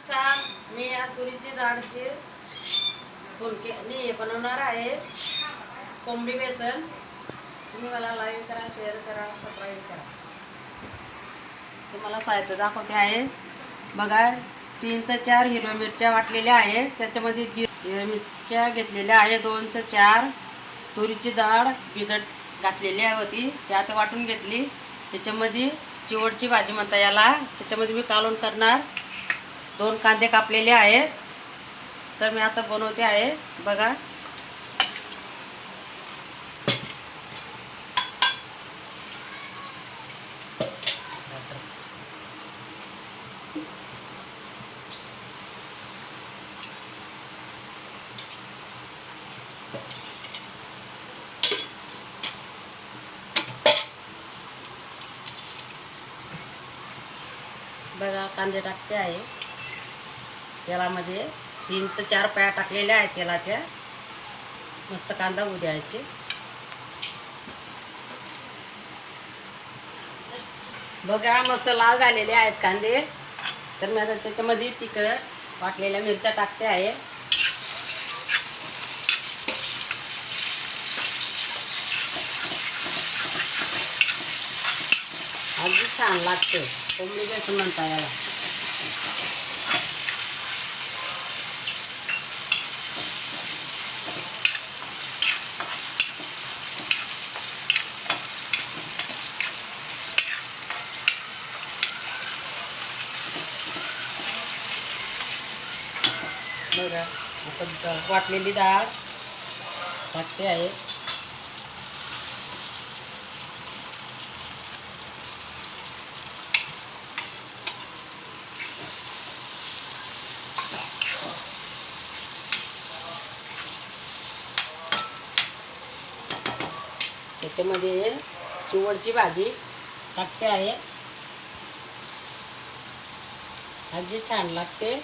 नमस्कार, मी या तुरीची डाळचे फुलके बनवणार आहे. कोंबडी बेसन. तुम्ही मला लाईक करा, शेअर करा, सबस्क्राईब करा. तुम्हाला साहित्य दाखवते आहे. बघा, 3 ते 4 हिरव्या मिरच्या वाटलेल्या आहेत. त्याच्यामध्ये हिरव्या मिरच्या घेतलेल्या आहे 2 ते 4. तुरीची डाळ भिजत घातलेली होती, त्यात वाटून घेतली. त्याच्यामध्ये चिवडची भाजी म्हणता याला, त्याच्यामध्ये मी कालवण करणार. 2 कांदे कापलेले आहेत. तर मी आता बनवते आहे. बघा, कांदे टाकते आहे. तेलामध्ये 3 ते 4 पळ्या टाकलेल्या आहेत तेलाच्या. मस्त कांदा होऊ द्यायचे. बघा, मस्त लाल झालेले आहेत कांदे. तर मी आता त्याच्यामध्ये तिखट वाटलेल्या मिरच्या टाकते आहे. अगदी छान लागते. कोंबडी बेसन म्हणता याला. बघा, आता वाटलेली डाळ टाकते आहे. त्याच्यामध्ये चिवडची भाजी टाकते आहे. अगदी छान लागते.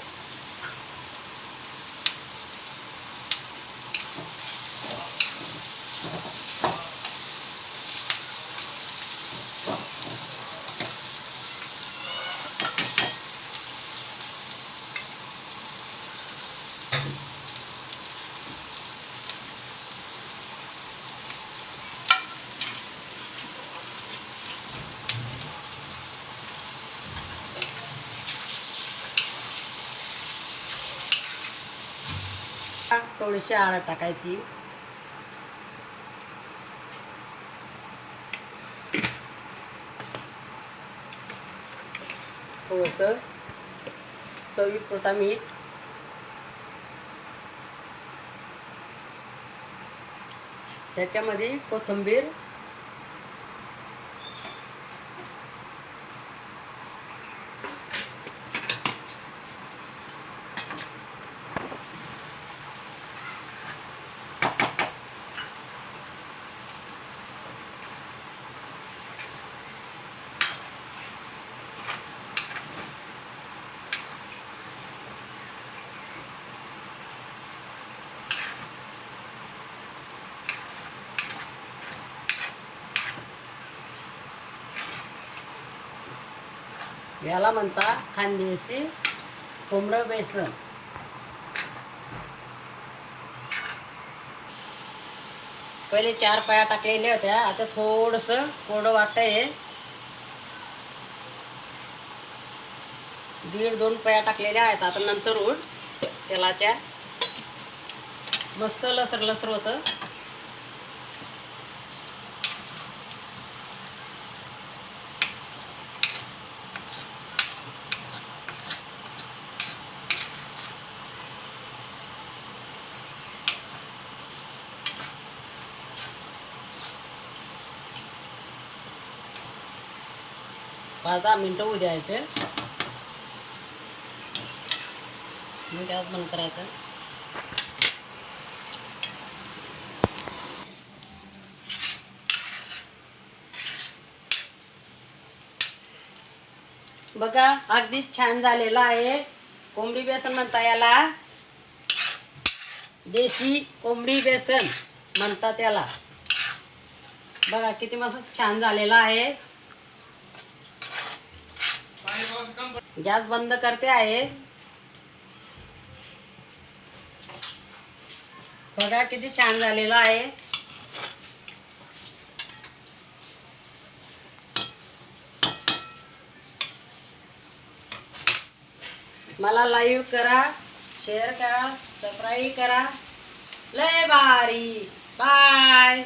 थोडीशी हळद टाकायची. थोडंसं चवीपुरता मीठ. त्याच्यामध्ये कोथिंबीर. याला म्हणता खानदेशी कोंबडं बेसन. पहिले 4 पळ्या टाकलेल्या होत्या, आता थोडंसं कोरडं वाटतंय. 1.5-2 पळ्या टाकलेल्या आहेत. आता नंतरून तेलाच्या मस्त लसर लसर होतं. पाच 10 मिनटं होऊ द्यायचं. मग गॅस बंद करायचं. बघा, अगदी छान झालेलं आहे. कोंबडी बेसन म्हणता याला. देशी कोंबडी बेसन म्हणतात त्याला. बघा किती मस्त छान झालेला आहे. गॅस बंद करते आहे. बघा किती छान झालेलं आहे. मला लाईव्ह करा, शेअर करा, सबस्क्राईब करा. लय भारी. बाय.